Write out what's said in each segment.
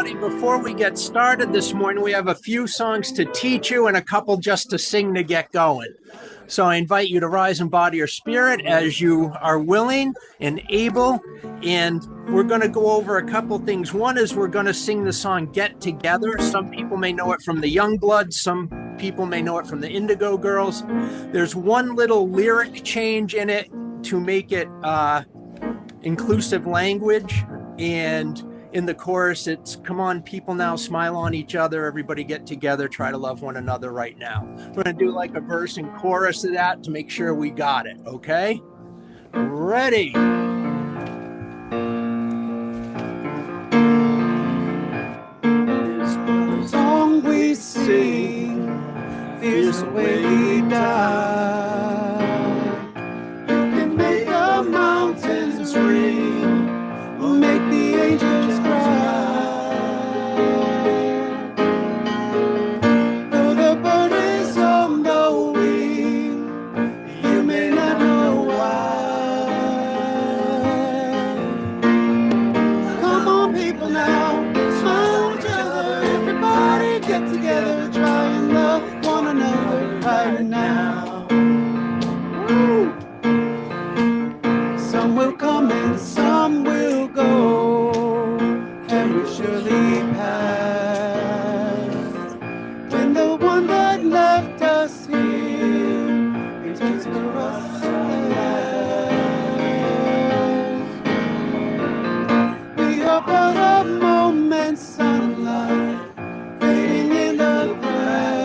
everybody. Before we get started this morning, we have a few songs to teach you and a couple just to sing to get going. So I invite you to rise in body or spirit as you are willing and able. And we're going to go over a couple things. One is we're going to sing the song Get Together. Some people may know it from the Youngbloods. Some people may know it from the Indigo Girls. There's one little lyric change in it to make it inclusive language. And in the chorus, it's, come on, people now, smile on each other, everybody get together, try to love one another right now. We're going to do like a verse and chorus of that to make sure we got it, okay? Ready? The song we sing is the way we die. You can make the mountains ring, make the angels cry. Though the bird is on the wing, you may not know why. Come on, people now, smile at each other, everybody get together, try and love one another right now. Woo! Some will come and some will go, and will surely pass. When the one that left us here returns for us at last. We are but a moment's sunlight fading in the grass.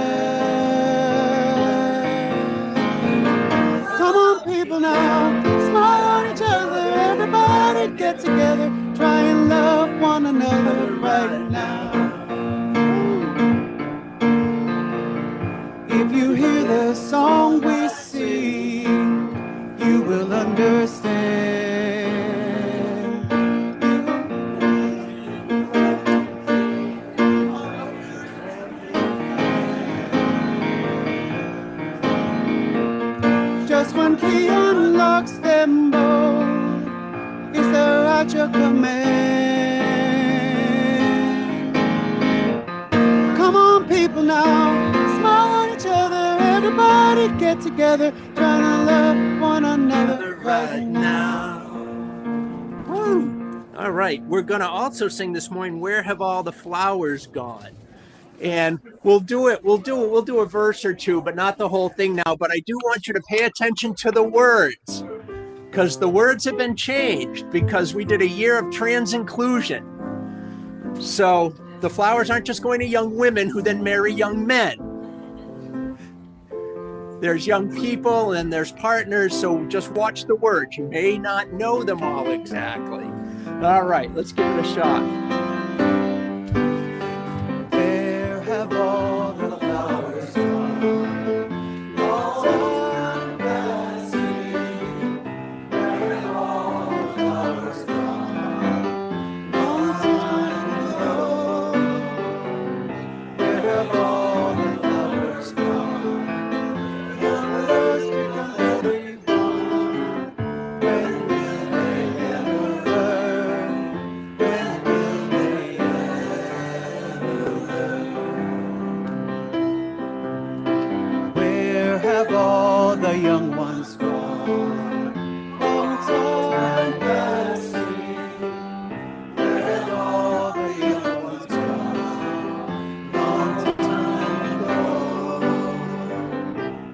Come on, people now, smile on each other, everybody get together, try and love one another right now. If you hear the song we sing, you will understand. Just one key unlocks them both. Is there at your command? Come on, people now, smile on each other, everybody get together, trying to love one another right now. Woo! All right, we're going to also sing this morning, Where Have All the Flowers Gone? And we'll do a verse or two, but not the whole thing now. But I do want you to pay attention to the words, because the words have been changed because we did a year of trans inclusion. So the flowers aren't just going to young women who then marry young men. There's young people and there's partners, so just watch the words. You may not know them all exactly. All right, let's give it a shot. Where have all the flowers gone? Long time passing. Where have all the flowers gone? Long time ago. Where have all the flowers gone? Young birds become everyone. When will they ever learn? When will they ever learn? Where have all the young ones gone? Long time passing. Where have all the young ones gone? Long time ago.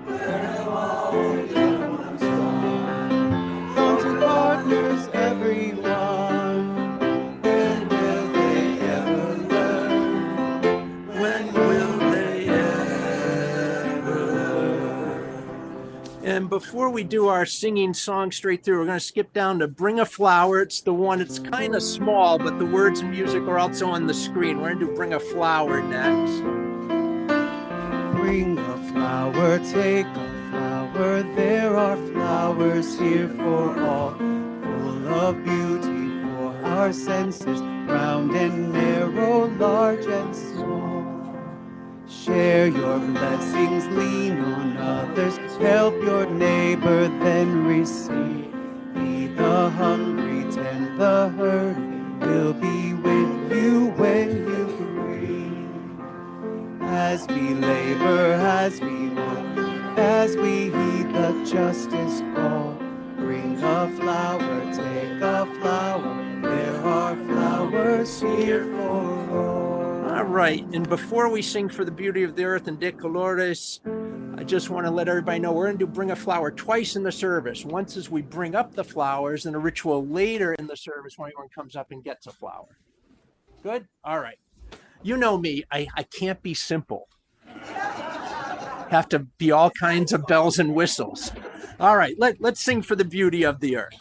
Where have all the young ones gone? Gone to partners, everyone. When will they ever learn? When will they ever learn? And before we do our singing song straight through, we're going to skip down to Bring a Flower. It's the one, it's kind of small, but the words and music are also on the screen. We're going to do Bring a Flower next. Bring a flower, take a flower. There are flowers here for all, full of beauty for our senses, round and narrow, large and small. Share your blessings, lean on others, help your neighbor, then receive. Feed the hungry, tend the hurting, will be with you when you as we labor, as we work, as we heed the justice call. Bring a flower, take a flower, there are flowers here for all. All right, and before we sing For the Beauty of the Earth and De Colores, I just want to let everybody know we're going to bring a flower twice in the service. Once as we bring up the flowers, and a ritual later in the service when everyone comes up and gets a flower. Good? All right. You know me, I can't be simple. Have to be all kinds of bells and whistles. All right, let's sing For the Beauty of the Earth.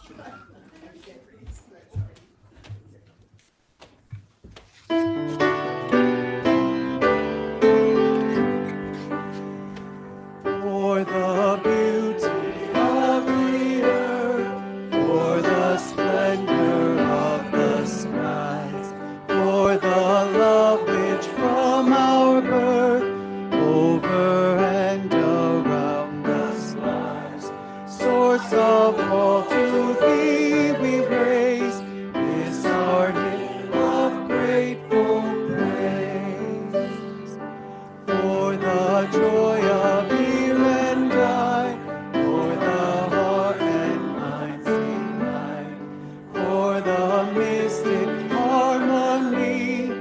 For the beauty of the earth, for the splendor of the skies, for the love which from our birth over and around us lies. Source of all, to thee we raise this our hymn of grateful praise. For the joy of ear and eye, for the heart and mind delight, for the mystic harmony,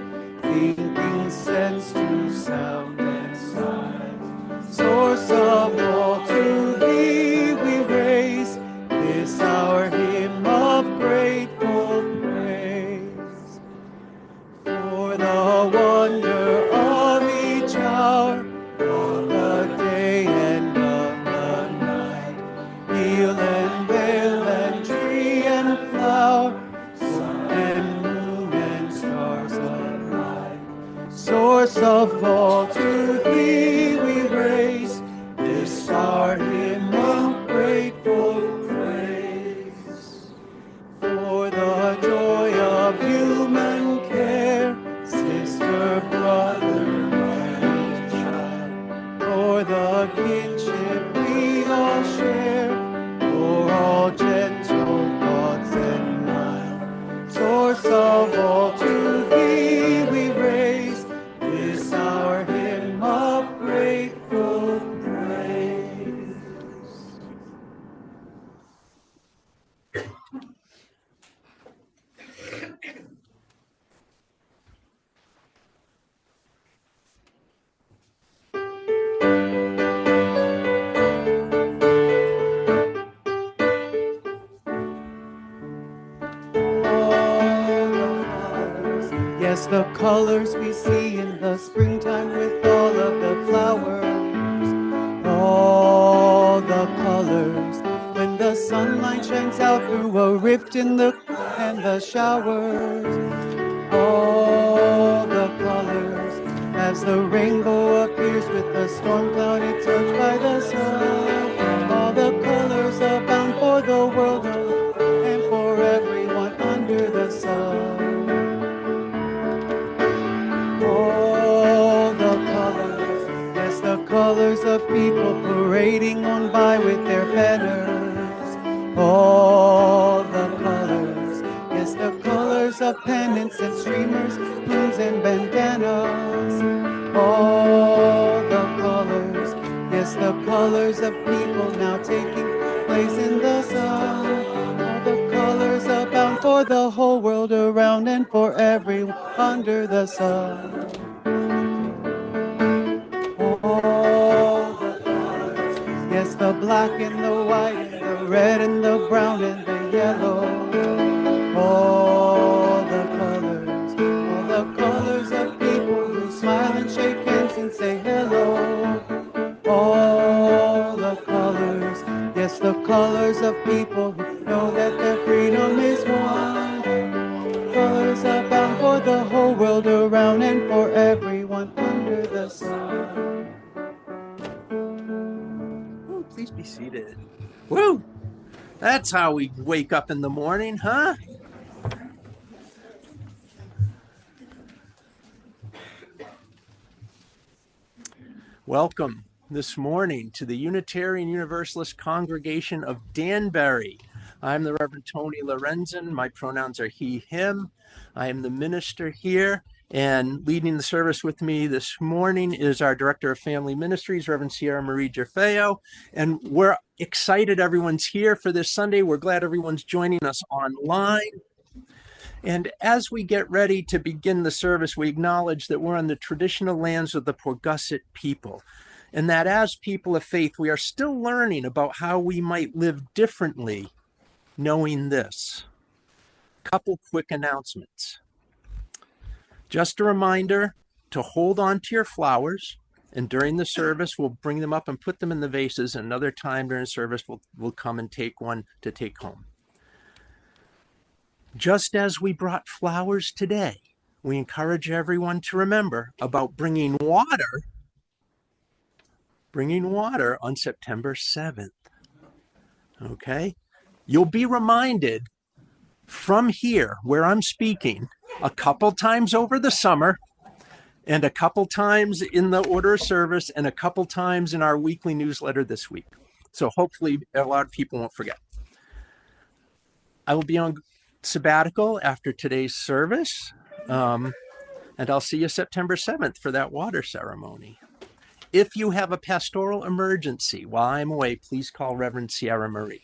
linking sense to sound and sight. Source of all, to thee we raise this our hymn of grateful praise. For the wonder of each hour, of the day and of the night, hill and vale and tree and flower, sun and moon and stars of light. Source of all, to thee we raise this our hymn of grateful praise. For the joy of human care, sister, brother, mother, child, for the kinship we all share, for all gentle thoughts and mild. Source of all, to thee we raise this our hymn of grateful praise. Yes, the colors we see in the springtime with all of the flowers, all the colors when the sunlight shines out through a rift in the and the showers, all the colors as the rainbow appears with the storm clouded touched by the sun, all the colors abound for the world and for everyone under the sun. All the colors, yes, the colors of people parading on by with their banners. All the colors, yes, the colors of pennants and streamers, plumes and bandanas. All the colors, yes, the colors of people now taking place in the sun. All the colors abound for the whole world around and for everyone under the sun. All the colors, yes, the black and the white and the red and the brown and the yellow. All the colors of people who smile and shake hands and say hello. All the colors, yes, the colors of people who know that their freedom is won. Colors abound for the whole world around and for everyone under the sun. Ooh, please be seated. Woo! That's how we wake up in the morning, huh? Welcome this morning to the Unitarian Universalist Congregation of Danbury. I'm the Reverend Tony Lorenzen. My pronouns are he, him. I am the minister here, And leading the service with me this morning is our Director of Family Ministries, Reverend Sierra Marie Gerfeo. And we're excited everyone's here for this Sunday. We're glad everyone's joining us online. And as we get ready to begin the service, we acknowledge that we're on the traditional lands of the Paugussett people, and that as people of faith, we are still learning about how we might live differently, knowing this. Couple quick announcements. Just a reminder to hold on to your flowers, and during the service, we'll bring them up and put them in the vases. Another time during the service, we'll come and take one to take home. Just as we brought flowers today, we encourage everyone to remember about bringing water on September 7th. Okay? You'll be reminded from here, where I'm speaking, a couple times over the summer, and a couple times in the order of service, and a couple times in our weekly newsletter this week. So hopefully a lot of people won't forget. I will be on sabbatical after today's service, and I'll see you September 7th for that water ceremony. If you have a pastoral emergency while I'm away, please call Reverend Sierra Marie.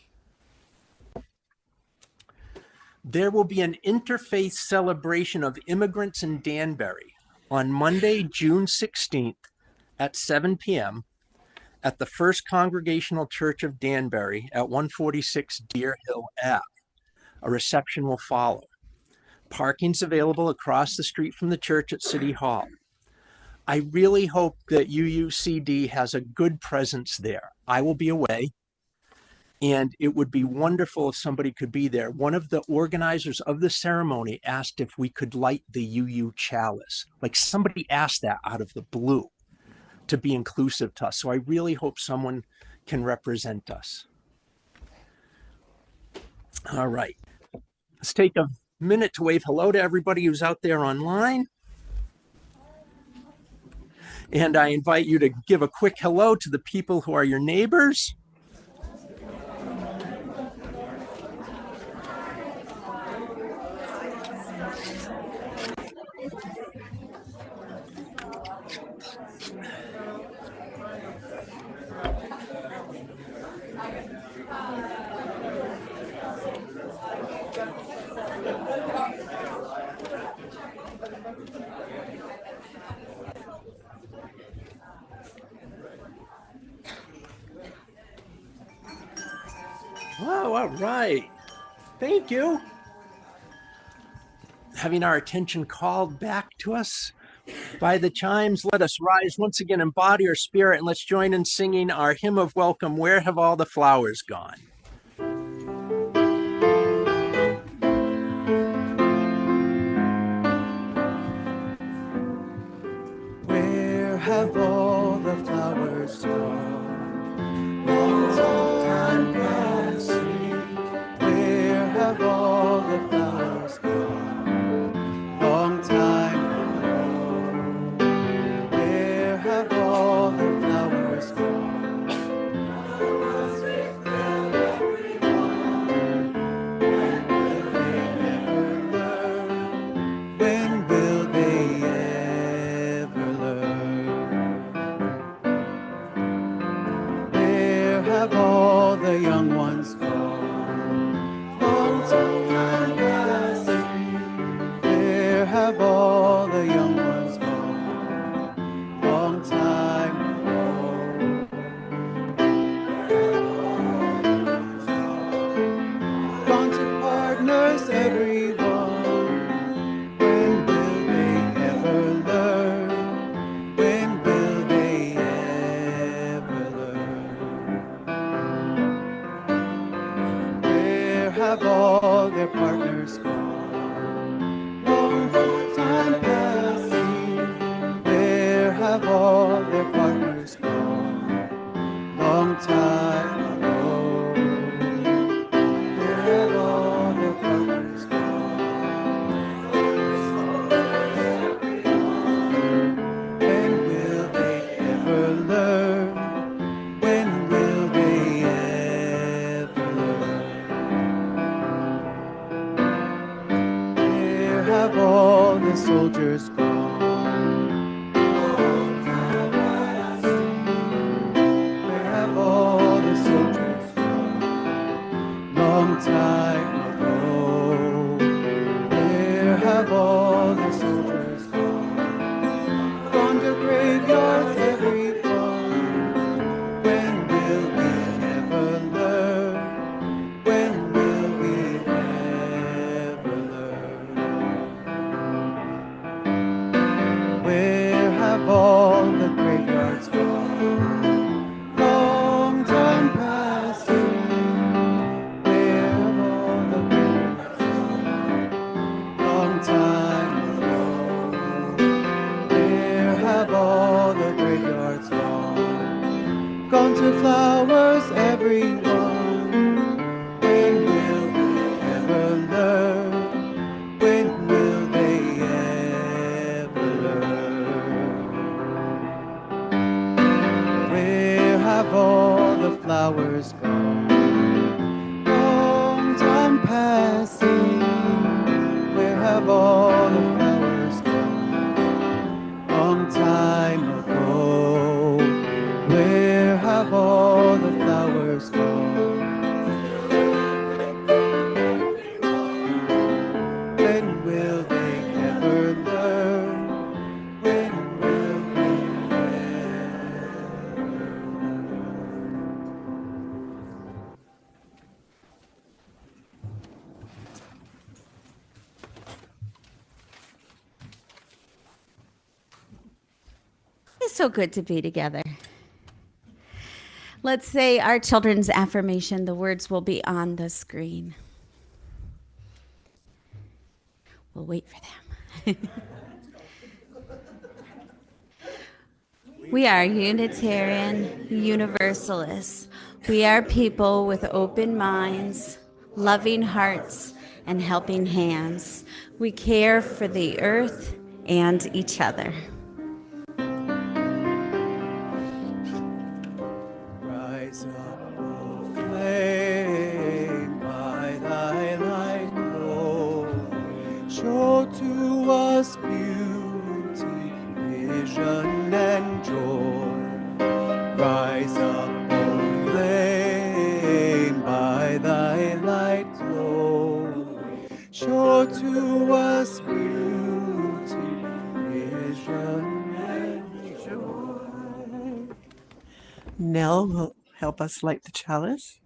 There will be an interfaith celebration of immigrants in Danbury on Monday, June 16th at 7 p.m. at the First Congregational Church of Danbury at 146 Deer Hill Ave. A reception will follow. Parking's available across the street from the church at City Hall. I really hope that UUCD has a good presence there. I will be away, and it would be wonderful if somebody could be there. One of the organizers of the ceremony asked if we could light the UU chalice. Like somebody asked that out of the blue to be inclusive to us. So I really hope someone can represent us. All right. Let's take a minute to wave hello to everybody who's out there online. And I invite you to give a quick hello to the people who are your neighbors. Oh, all right. Thank you. Having our attention called back to us by the chimes, let us rise once again in body or spirit, and let's join in singing our hymn of welcome, Where Have All the Flowers Gone? Where have all the flowers gone? Long time passing. Where have all the flowers gone? Long time ago. Where have all the flowers gone? When will they ever learn? Where have all have all the graveyards gone? Long time passing, where have all the graveyards gone? Long time ago, where have all the graveyards gone? Gone to flowers, everyone. When will they ever learn? When will they ever learn? Where have all the flowers gone? Long time passing. Where have all the flowers gone? Long time ago. Where have all the flowers gone? When will they ever learn? When will they ever learn? It's so good to be together. Let's say our children's affirmation. The words will be on the screen. We'll wait for them. We are Unitarian Universalists. We are people with open minds, loving hearts, and helping hands. We care for the earth and each other. Rise up, O flame, by thy light glow. Show to us beauty, vision, and joy. Rise up, O flame, by thy light glow. Show to us beauty, vision, and joy. Nell will help us light the chalice.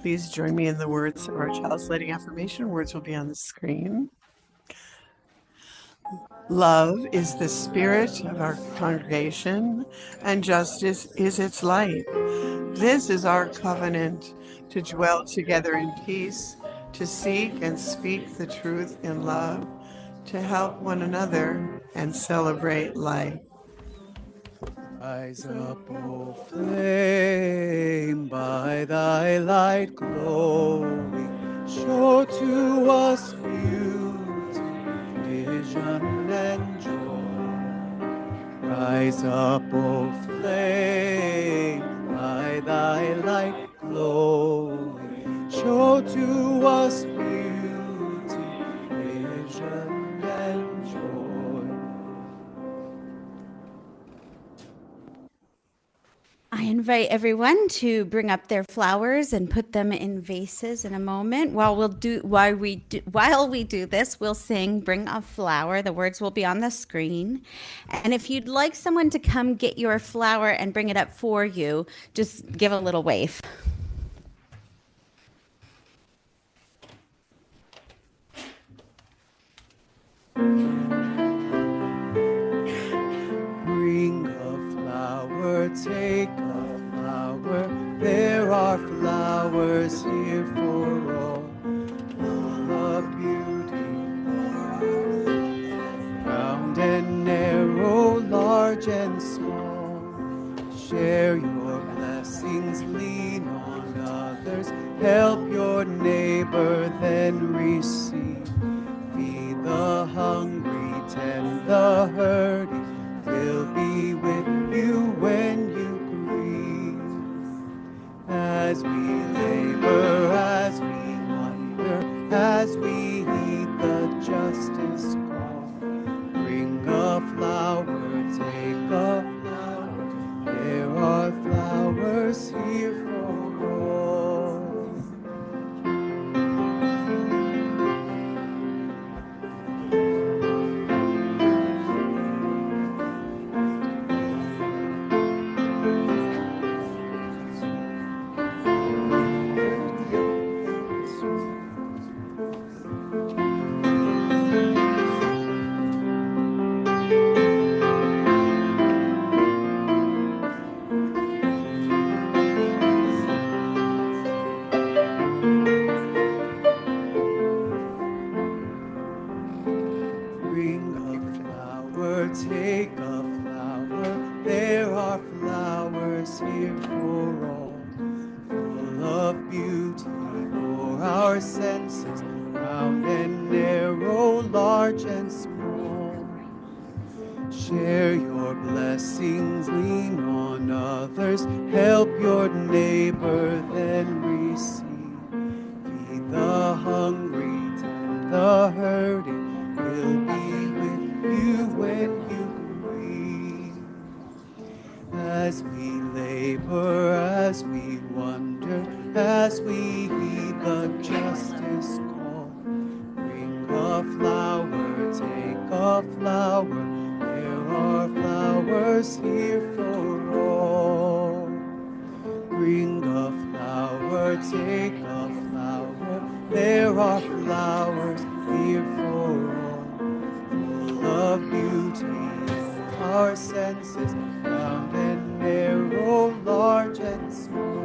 Please join me in the words of our chalice lighting affirmation. Words will be on the screen. Love is the spirit of our congregation, and justice is its light. This is our covenant to dwell together in peace, to seek and speak the truth in love, to help one another and celebrate life. Rise up, O flame, by thy light glowing. Show to us beauty, vision, and joy. Rise up, O flame, by thy light glowing. Show to us beauty, vision, and joy. I invite everyone to bring up their flowers and put them in vases in a moment. While we do this, we'll sing "Bring a Flower." The words will be on the screen. And if you'd like someone to come get your flower and bring it up for you, just give a little wave. Bring a flower, take a flower. There are flowers here for all, full of beauty. Round and narrow, large and small. Share your blessings, lean on others. Help your neighbor, then receive. Feed the hungry, tend the hurting. We'll be with you when you grieve. As we labor, as we wonder, as we heed the justice call. Bring a flower, take a flower. There are flowers here for all. take a flower, there are flowers here for all, full of beauty for our senses, round and narrow, large and small. Share your blessings, lean on others, help your neighbor, then receive. Feed the hungry, tend the hurting, will be with you when you grieve. As we labor, as we wonder, as we heed the justice call, bring a flower, take a flower, there are flowers here for all. Bring a flower, take a flower, there are flowers here for all. Full of beauty, our senses, round and narrow, large and small.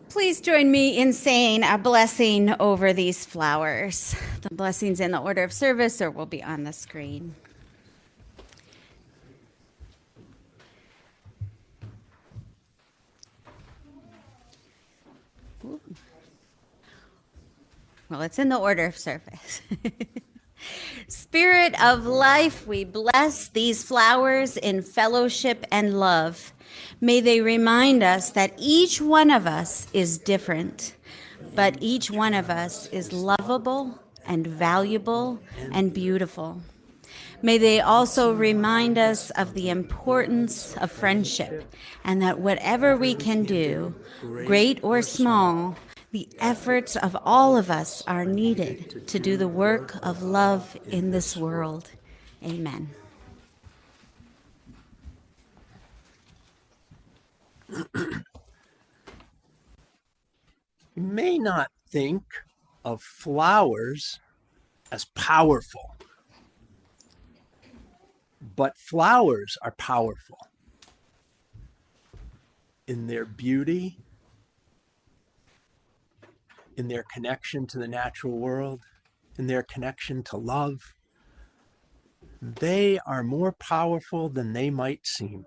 Please join me in saying a blessing over these flowers. The blessings in the order of service or will be on the screen. Ooh. Well, it's in the order of service. Spirit of life, we bless these flowers in fellowship and love. May they remind us that each one of us is different, but each one of us is lovable and valuable and beautiful. May they also remind us of the importance of friendship and that whatever we can do, great or small, the efforts of all of us are needed to do the work of love in this world. Amen. You may not think of flowers as powerful, but flowers are powerful in their beauty, in their connection to the natural world, in their connection to love. They are more powerful than they might seem.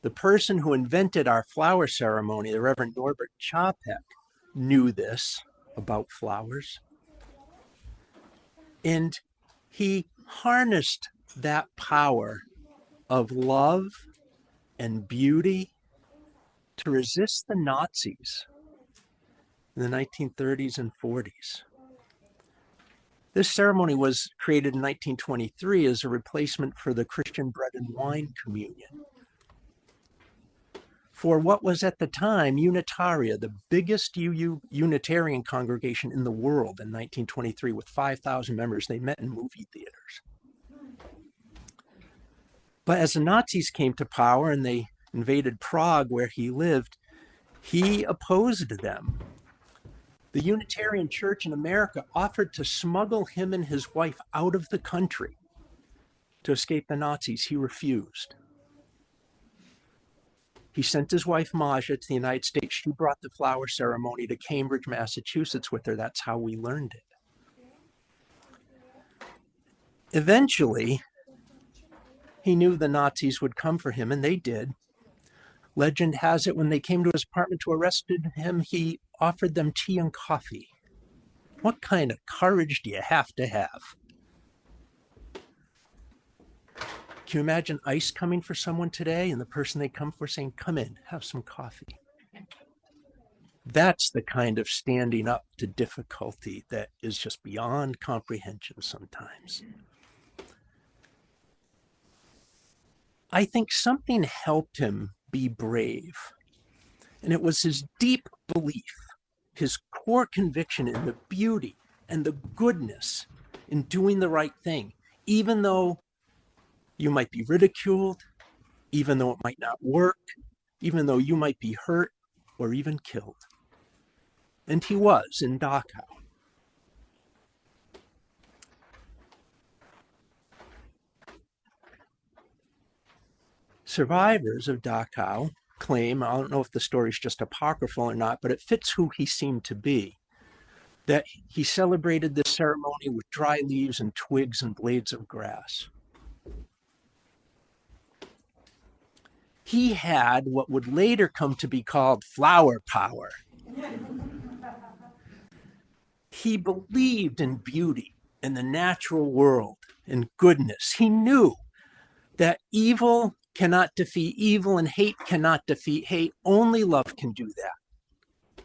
The person who invented our flower ceremony, the Reverend Norbert Chapek, knew this about flowers. And he harnessed that power of love and beauty to resist the Nazis in the 1930s and 40s. This ceremony was created in 1923 as a replacement for the Christian bread and wine communion. For what was at the time Unitaria, the biggest Unitarian congregation in the world in 1923 with 5,000 members. They met in movie theaters. But as the Nazis came to power and they invaded Prague where he lived, he opposed them. The Unitarian Church in America offered to smuggle him and his wife out of the country to escape the Nazis. He refused. He sent his wife, Maja, to the United States. She brought the flower ceremony to Cambridge, Massachusetts with her. That's how we learned it. Eventually, he knew the Nazis would come for him, and they did. Legend has it when they came to his apartment to arrest him, he offered them tea and coffee. What kind of courage do you have to have? Can you imagine ICE coming for someone today and the person they come for saying, come in, have some coffee? That's the kind of standing up to difficulty that is just beyond comprehension sometimes. I think something helped him be brave, and it was his deep belief, his core conviction in the beauty and the goodness in doing the right thing, even though you might be ridiculed, even though it might not work, even though you might be hurt or even killed. And he was in Dachau. Survivors of Dachau claim, I don't know if the story is just apocryphal or not, but it fits who he seemed to be, that he celebrated this ceremony with dry leaves and twigs and blades of grass. He had what would later come to be called flower power. He believed in beauty, in the natural world, in goodness. He knew that evil cannot defeat evil and hate cannot defeat hate. Only love can do that.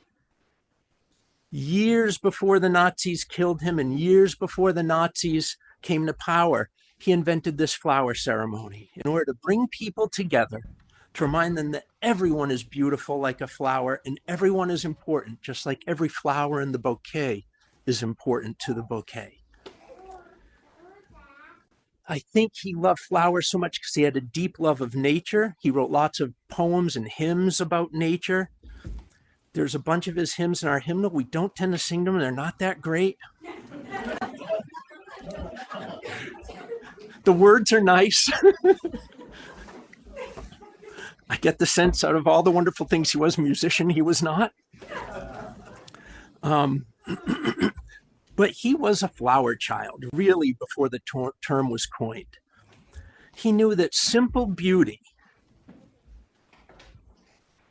Years before the Nazis killed him and years before the Nazis came to power, he invented this flower ceremony in order to bring people together, to remind them that everyone is beautiful like a flower and everyone is important, just like every flower in the bouquet is important to the bouquet. I think he loved flowers so much because he had a deep love of nature. He wrote lots of poems and hymns about nature. There's a bunch of his hymns in our hymnal. We don't tend to sing them. They're not that great. The words are nice. I get the sense out of all the wonderful things he was a musician, he was not. But he was a flower child, really, before the term was coined. He knew that simple beauty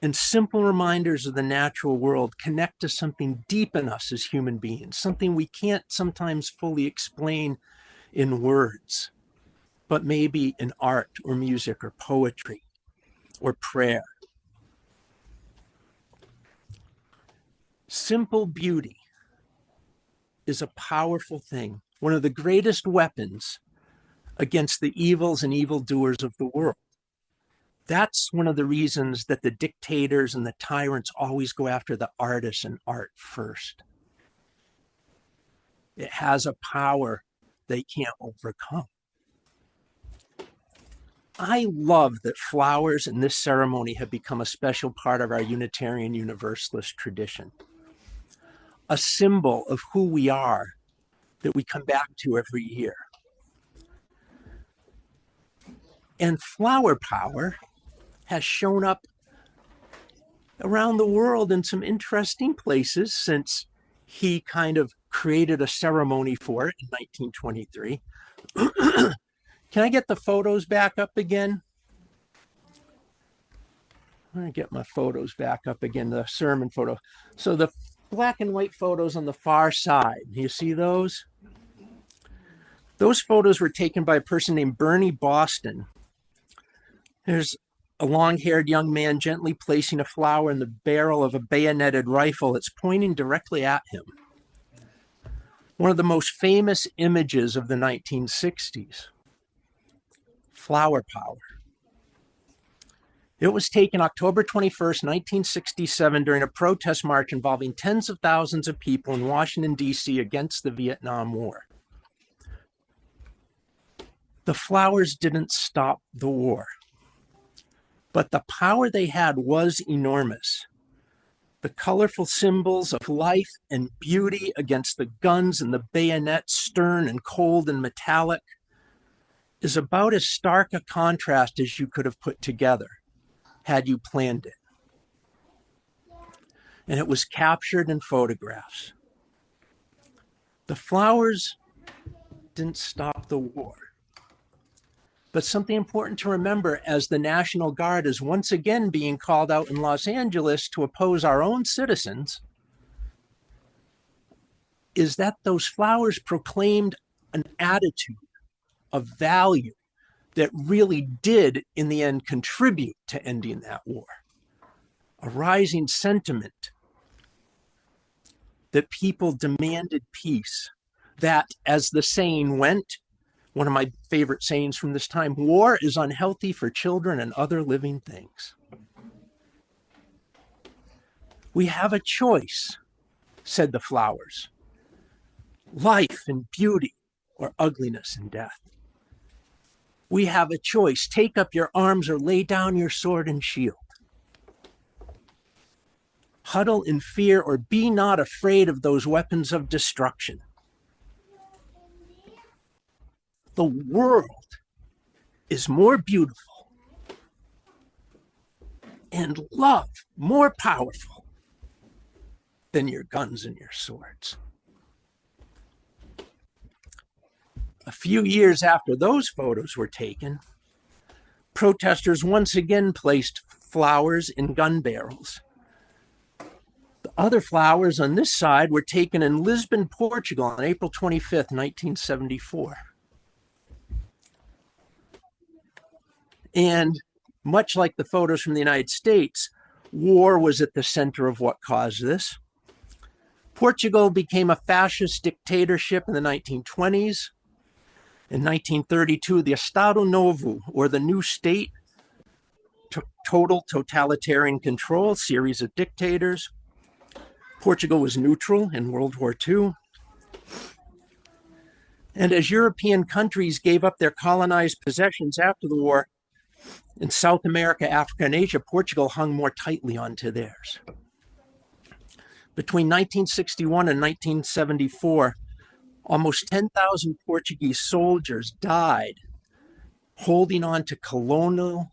and simple reminders of the natural world connect to something deep in us as human beings, something we can't sometimes fully explain in words, but maybe in art or music or poetry or prayer. Simple beauty is a powerful thing, one of the greatest weapons against the evils and evildoers of the world. That's one of the reasons that the dictators and the tyrants always go after the artists and art first. It has a power they can't overcome. I love that flowers in this ceremony have become a special part of our Unitarian Universalist tradition. A symbol of who we are that we come back to every year. And flower power has shown up around the world in some interesting places since he kind of created a ceremony for it in 1923. Can I get the photos back up again? I'm going to get my photos back up again, the sermon photo. So the black and white photos on the far side. You see those? Those photos were taken by a person named Bernie Boston. There's a long-haired young man gently placing a flower in the barrel of a bayoneted rifle that's pointing directly at him. One of the most famous images of the 1960s. Flower power. It was taken October 21st, 1967, during a protest march involving tens of thousands of people in Washington, D.C. against the Vietnam War. The flowers didn't stop the war, but the power they had was enormous. The colorful symbols of life and beauty against the guns and the bayonets, stern and cold and metallic, is about as stark a contrast as you could have put together had you planned it. And it was captured in photographs. The flowers didn't stop the war. But something important to remember as the National Guard is once again being called out in Los Angeles to oppose our own citizens, is that those flowers proclaimed an attitude of value that really did, in the end, contribute to ending that war. A rising sentiment that people demanded peace, that, as the saying went, one of my favorite sayings from this time, war is unhealthy for children and other living things. We have a choice, said the flowers. Life and beauty, or ugliness and death. We have a choice. Take up your arms or lay down your sword and shield. Huddle in fear or be not afraid of those weapons of destruction. The world is more beautiful and love more powerful than your guns and your swords. A few years after those photos were taken, protesters once again placed flowers in gun barrels. The other flowers on this side were taken in Lisbon, Portugal on April 25th, 1974. And much like the photos from the United States, war was at the center of what caused this. Portugal became a fascist dictatorship in the 1920s. In 1932, the Estado Novo, or the new state, took total totalitarian control, series of dictators. Portugal was neutral in World War II. And as European countries gave up their colonized possessions after the war, in South America, Africa, and Asia, Portugal hung more tightly onto theirs. Between 1961 and 1974, almost 10,000 Portuguese soldiers died holding on to colonial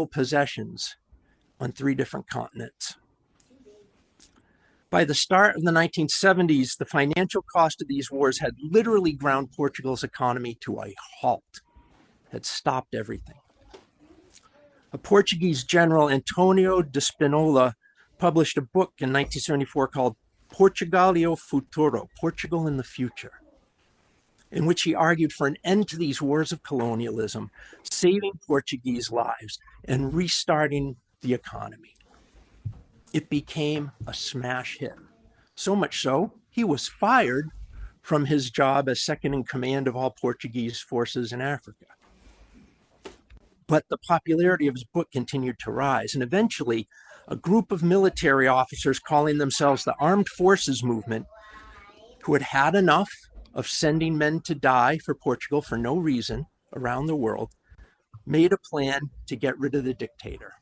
possessions on 3 different continents. By the start of the 1970s, the financial cost of these wars had literally ground Portugal's economy to a halt, had stopped everything. A Portuguese general, Antonio de Spinola, published a book in 1974 called Portugal e o Futuro, Portugal in the Future, in which he argued for an end to these wars of colonialism, saving Portuguese lives, and restarting the economy. It became a smash hit. So much so, he was fired from his job as second in command of all Portuguese forces in Africa. But the popularity of his book continued to rise, and eventually a group of military officers calling themselves the Armed Forces Movement, who had had enough of sending men to die for Portugal for no reason around the world, made a plan to get rid of the dictator.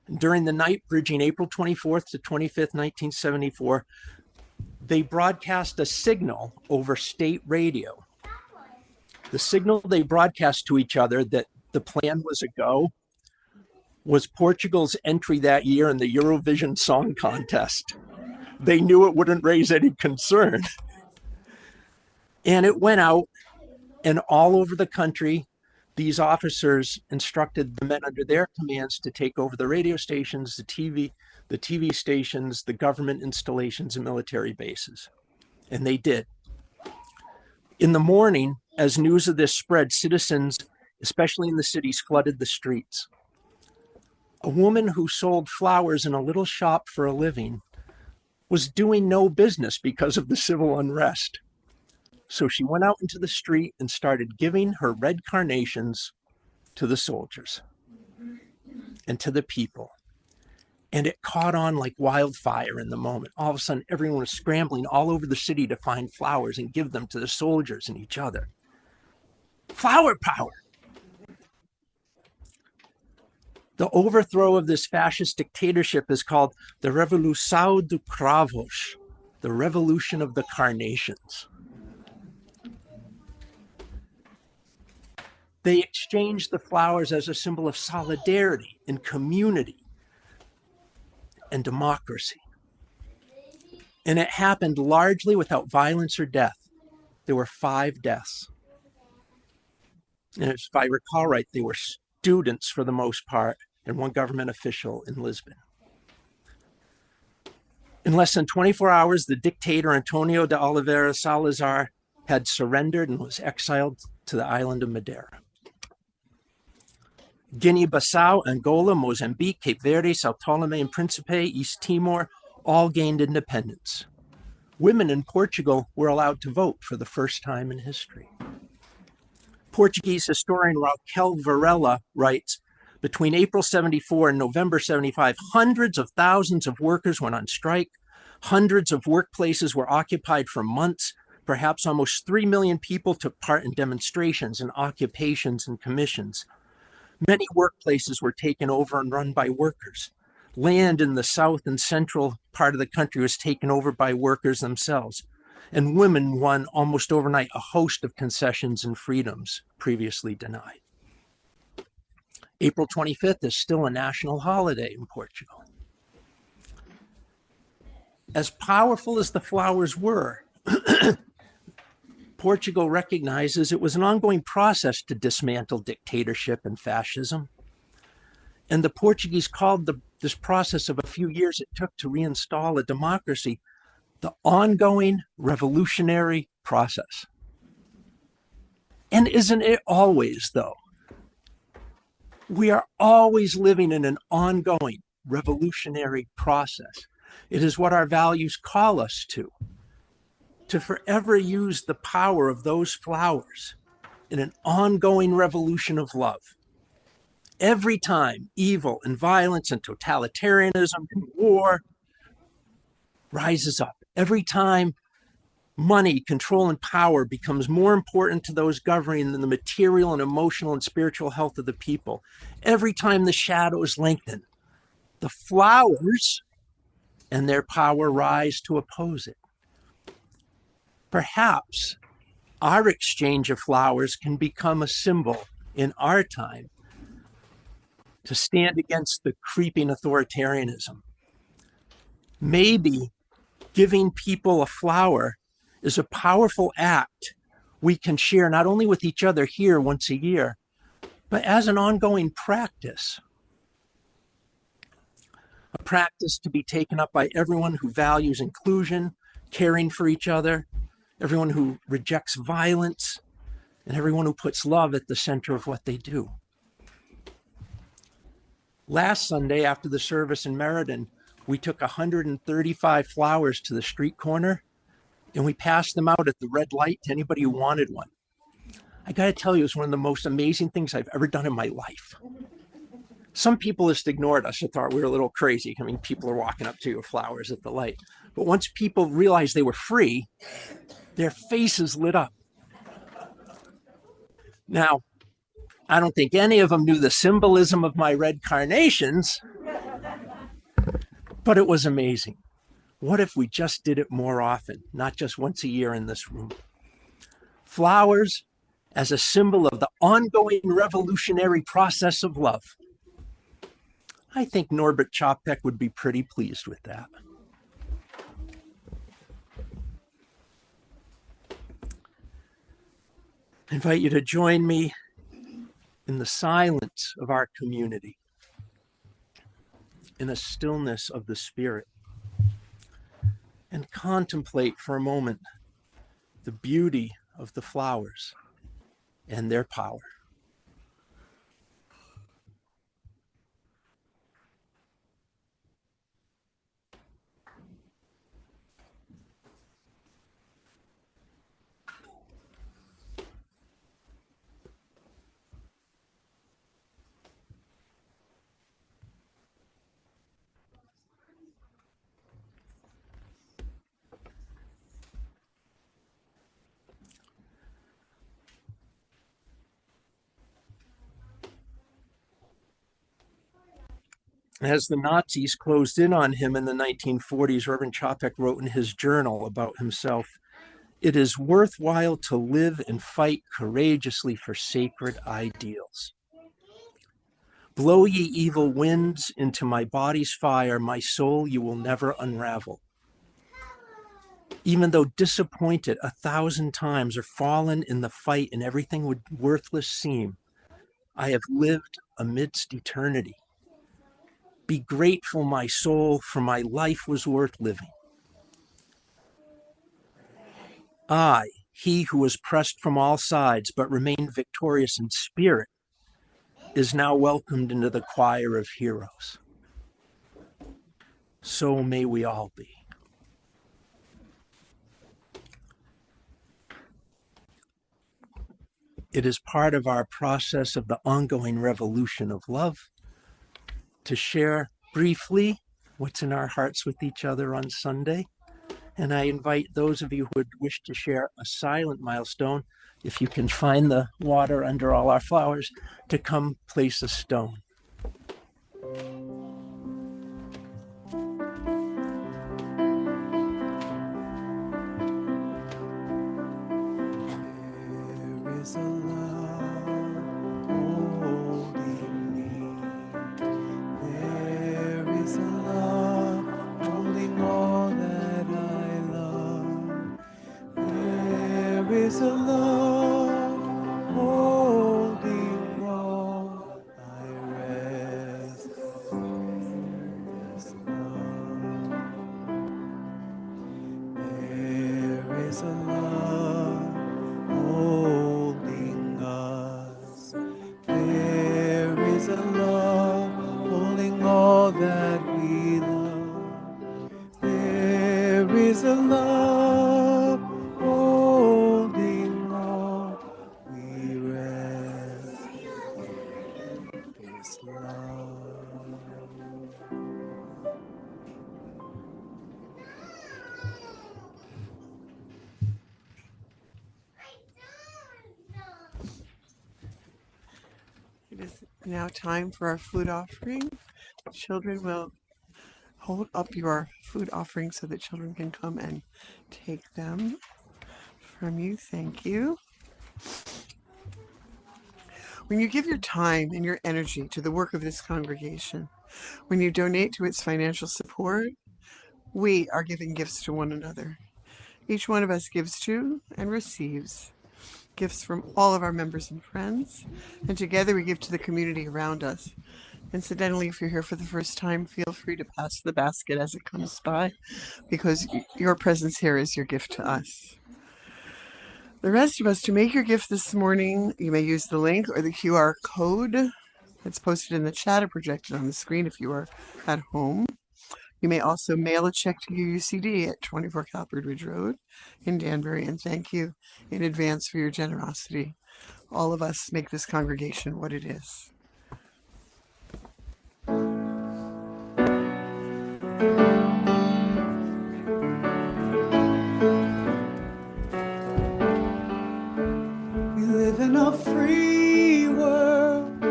And during the night bridging April 24th to 25th, 1974, they broadcast a signal over state radio. The signal they broadcast to each other that the plan was a go was Portugal's entry that year in the Eurovision Song Contest. They knew it wouldn't raise any concern. And it went out, and all over the country, these officers instructed the men under their commands to take over the radio stations, the TV stations, the government installations, and military bases. And they did. In the morning, as news of this spread, citizens, especially in the cities, flooded the streets. A woman who sold flowers in a little shop for a living was doing no business because of the civil unrest. So she went out into the street and started giving her red carnations to the soldiers and to the people. And it caught on like wildfire in the moment. All of a sudden, everyone was scrambling all over the city to find flowers and give them to the soldiers and each other. Flower power. The overthrow of this fascist dictatorship is called the Revolução do Cravos, the Revolution of the Carnations. They exchanged the flowers as a symbol of solidarity and community and democracy. And it happened largely without violence or death. There were 5 deaths. And if I recall right, they were students for the most part, and one government official in Lisbon. In less than 24 hours, the dictator Antonio de Oliveira Salazar had surrendered and was exiled to the island of Madeira. Guinea-Bissau, Angola, Mozambique, Cape Verde, Sao Tome and Principe, East Timor all gained independence. Women in Portugal were allowed to vote for the first time in history. Portuguese historian Raquel Varela writes, between April 74 and November 75, hundreds of thousands of workers went on strike. Hundreds of workplaces were occupied for months. Perhaps almost 3 million people took part in demonstrations and occupations and commissions. Many workplaces were taken over and run by workers. Land in the south and central part of the country was taken over by workers themselves. And women won almost overnight a host of concessions and freedoms previously denied. April 25th is still a national holiday in Portugal. As powerful as the flowers were, Portugal recognizes it was an ongoing process to dismantle dictatorship and fascism. And the Portuguese called this process of a few years it took to reinstall a democracy the ongoing revolutionary process. And isn't it always, though? We are always living in an ongoing revolutionary process. It is what our values call us to forever use the power of those flowers in an ongoing revolution of love. Every time evil and violence and totalitarianism and war rises up, every time money, control, and power becomes more important to those governing than the material and emotional and spiritual health of the people, every time the shadows lengthen, the flowers and their power rise to oppose it. Perhaps our exchange of flowers can become a symbol in our time to stand against the creeping authoritarianism. Maybe giving people a flower is a powerful act we can share not only with each other here once a year, but as an ongoing practice. A practice to be taken up by everyone who values inclusion, caring for each other, everyone who rejects violence, and everyone who puts love at the center of what they do. Last Sunday, after the service in Meriden, we took 135 flowers to the street corner, and we passed them out at the red light to anybody who wanted one. I got to tell you, it was one of the most amazing things I've ever done in my life. Some people just ignored us and thought we were a little crazy. I mean, people are walking up to you with flowers at the light. But once people realized they were free, their faces lit up. Now, I don't think any of them knew the symbolism of my red carnations, but it was amazing. What if we just did it more often, not just once a year in this room? Flowers as a symbol of the ongoing revolutionary process of love. I think Norbert Čapek would be pretty pleased with that. I invite you to join me in the silence of our community, in the stillness of the spirit, and contemplate for a moment the beauty of the flowers and their power. As the Nazis closed in on him in the 1940s, Reverend Čapek wrote in his journal about himself, "It is worthwhile to live and fight courageously for sacred ideals. Blow ye evil winds into my body's fire, my soul you will never unravel. Even though disappointed 1,000 times or fallen in the fight and everything would worthless seem, I have lived amidst eternity. Be grateful, my soul, for my life was worth living. I, he who was pressed from all sides but remained victorious in spirit, is now welcomed into the choir of heroes. So may we all be. It is part of our process of the ongoing revolution of love to share briefly what's in our hearts with each other on Sunday. And I invite those of you who would wish to share a silent milestone, if you can find the water under all our flowers, to come place a stone. There is a love holding me. There is a love holding all that I love. There is a love holding all I rest in this love. There is a love holding us. There is a love holding all that we love. There is a love holding all we rest in this love. It is now time for our food offering. Children will hold up your food offering so that children can come and take them from you. Thank you. When you give your time and your energy to the work of this congregation, when you donate to its financial support, we are giving gifts to one another. Each one of us gives to and receives gifts from all of our members and friends, and together we give to the community around us. Incidentally, if you're here for the first time, feel free to pass the basket as it comes by, because your presence here is your gift to us. The rest of us, to make your gift this morning, you may use the link or the QR code that's posted in the chat or projected on the screen if you are at home. You may also mail a check to UUCD at 24 Calvert Ridge Road in Danbury, and thank you in advance for your generosity. All of us make this congregation what it is. We live in a free world.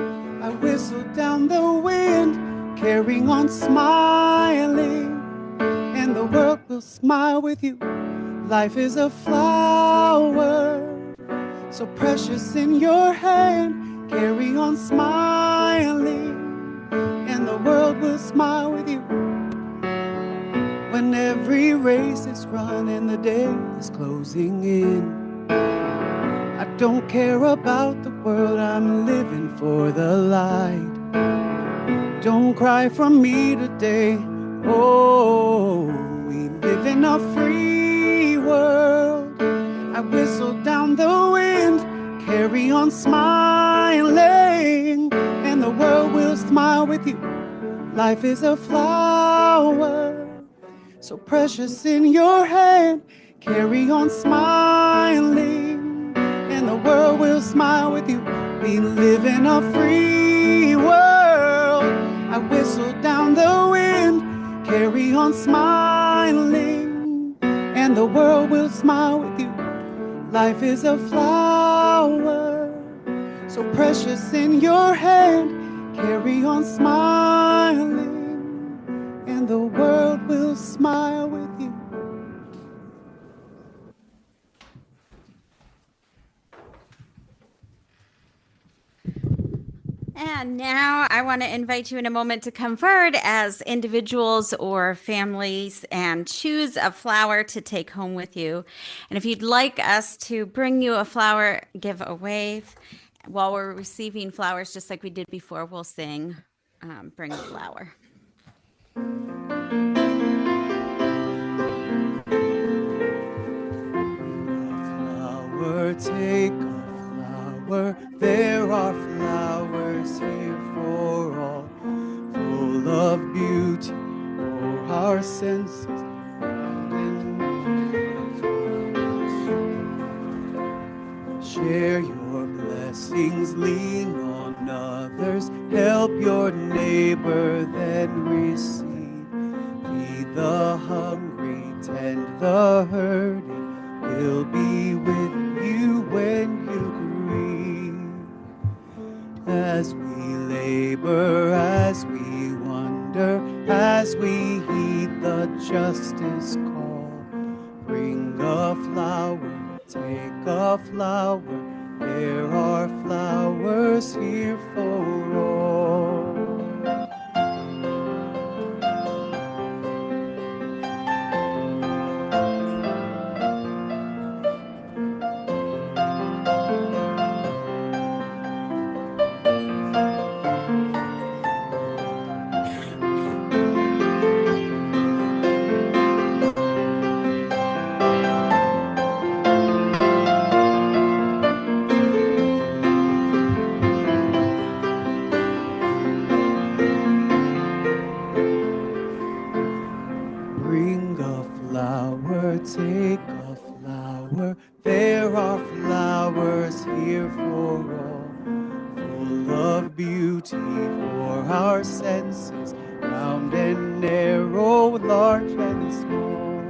I whistle down the wind, carrying on smiling, and the world will smile with you. Life is a flower, so precious in your hand. Carry on smiling, and the world will smile with you. When every race is run and the day is closing in, I don't care about the world, I'm living for the light. Don't cry for me today. Oh, we live in a free world. I whistle down the wind, carry on smiling, and the world will smile with you. Life is a flower, so precious in your hand. Carry on smiling, and the world will smile with you. We live in a free world. I whistle down the wind, carry on smiling, and the world will smile with you. Life is a flower, so precious in your hand. Carry on smiling, and the world will smile with you. And now I want to invite you in a moment to come forward as individuals or families and choose a flower to take home with you. And if you'd like us to bring you a flower giveaway while we're receiving flowers, just like we did before, we'll sing Bring a Flower. Take a flower, there are flowers here for all, full of beauty for our senses. Share your blessings, lean on others, help your neighbor, then receive. Feed the hungry, tend the hurting, we'll be with you when you grieve. As we labor, as we wonder, as we heed the justice call, bring a flower, take a flower, there are flowers here for all. Bring a flower, take a flower, there are flowers here for all, full of beauty for our senses, round and narrow, large and small.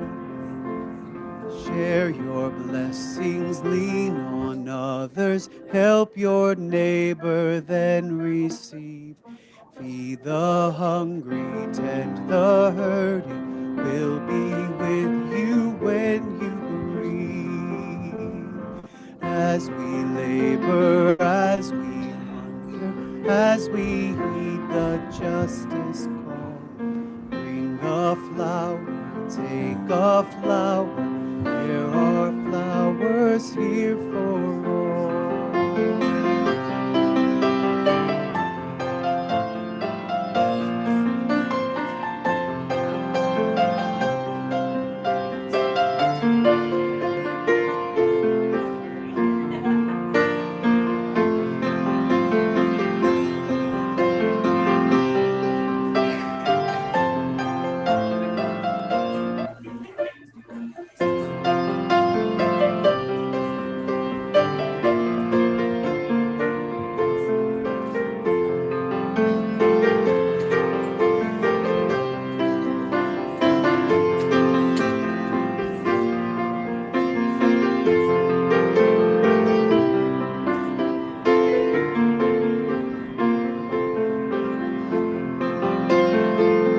Share your blessings, lean on others, help your neighbor, then receive. Feed the hungry, tend the hurting, we'll be with you when you grieve. As we labor, as we wonder, as we heed the justice call, bring a flower, take a flower, there are flowers here for all.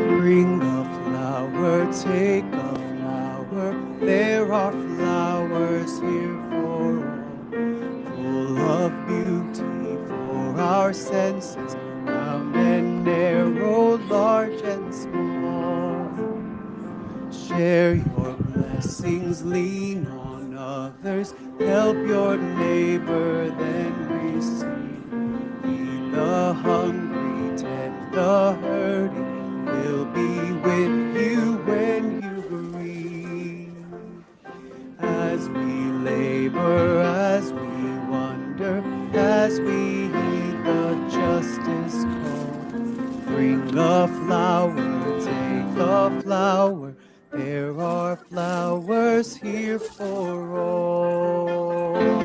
Bring a flower, take a flower, there are flowers here for all, full of beauty for our senses, round and narrow, large and small. Share your blessings, lean on others, help your neighbor, then receive. Feed the hungry, tend the hurting, we'll be with you when you grieve. As we labor, as we wonder, as we heed the justice call, bring a flower, take a flower, there are flowers here for all.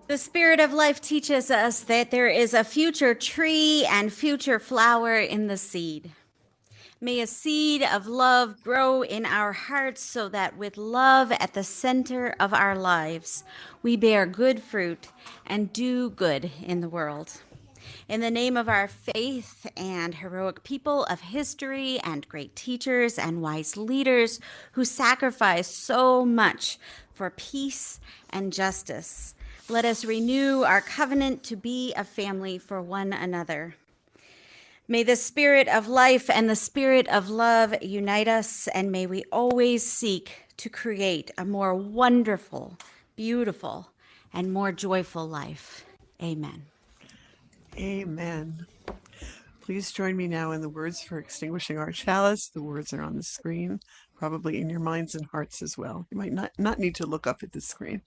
The Spirit of Life teaches us that there is a future tree and future flower in the seed. May a seed of love grow in our hearts so that with love at the center of our lives, we bear good fruit and do good in the world. In the name of our faith and heroic people of history and great teachers and wise leaders who sacrificed so much for peace and justice, let us renew our covenant to be a family for one another. May the Spirit of life and the Spirit of love unite us, and may we always seek to create a more wonderful, beautiful, and more joyful life. Amen. Amen. Please join me now in the words for extinguishing our chalice. The words are on the screen, probably in your minds and hearts as well. You might not need to look up at the screen.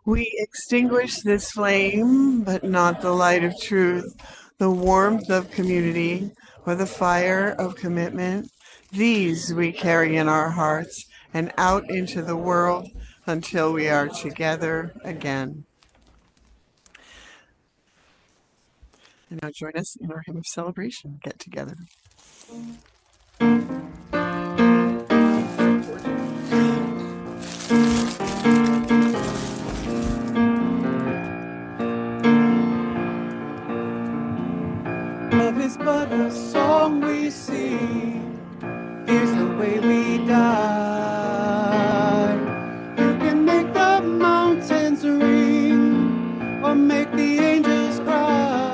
We extinguish this flame, but not the light of truth, the warmth of community, or the fire of commitment. These we carry in our hearts and out into the world until we are together again. And now join us in our hymn of celebration. Get together. Love is but a song we sing. Here's the way we die. You can make the mountains ring or make the angels cry.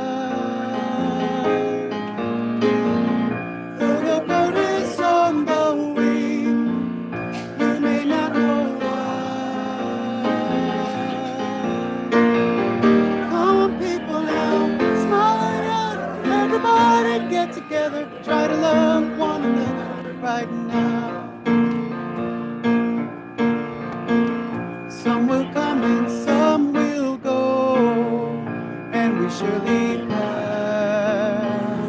Though the bird is on the wing, you may not know why. Come on, people now, smile out. Everybody get together, try to love one another right now. Some will come and some will go, and we surely pass.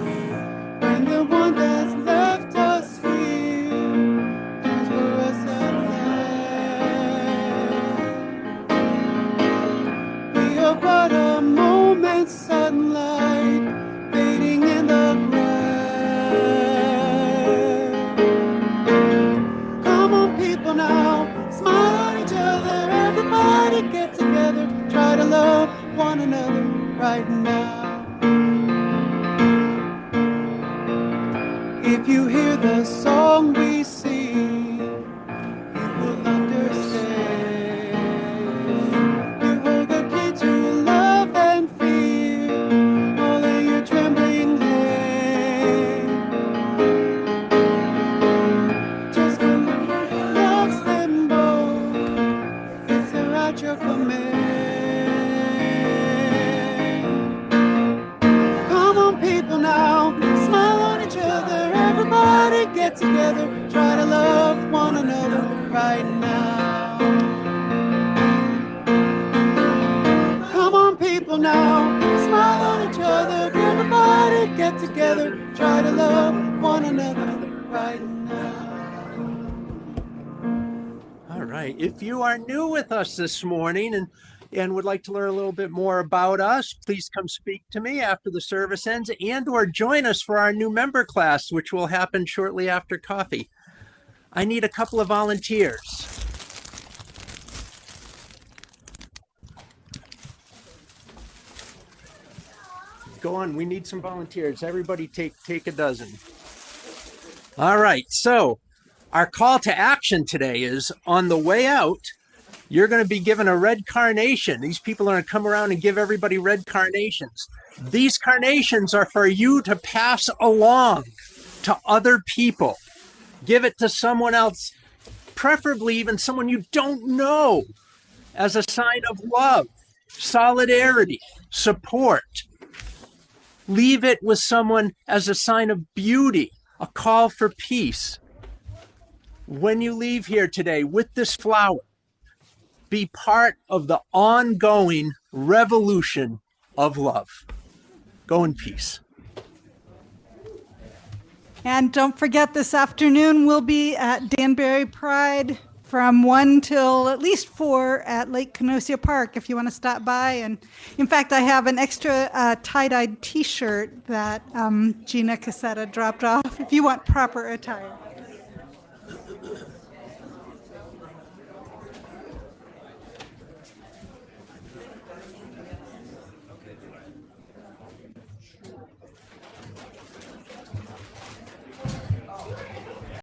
When the one that's left us here turns for us at last. We are but a moment's sunlight fading in the grass. Come on, people now, smile on each other. Everybody get together, try to love one another right now. If you hear the song we sing, you will understand. You hold the key to love and fear, all in your trembling hand. Just unlocks them both, it's at your command. Come on, people now, smile on each other. Everybody get together, try to love one another right now. Come on, people now, smile on each other. Everybody get together, try to love one another right now. All right. If you are new with us this morning and would like to learn a little bit more about us, please come speak to me after the service ends and or join us for our new member class, which will happen shortly after coffee. I need a couple of volunteers. Go on, we need some volunteers. Everybody take a dozen. All right, so our call to action today is on the way out, you're going to be given a red carnation. These people are going to come around and give everybody red carnations. These carnations are for you to pass along to other people. Give it to someone else, preferably even someone you don't know, as a sign of love, solidarity, support. Leave it with someone as a sign of beauty, a call for peace. When you leave here today with this flower, be part of the ongoing revolution of love. Go in peace. And don't forget, this afternoon we'll be at Danbury Pride from 1 till at least 4 at Lake Canosia Park if you want to stop by. And in fact, I have an extra tie-dyed t-shirt that Gina Cassetta dropped off if you want proper attire.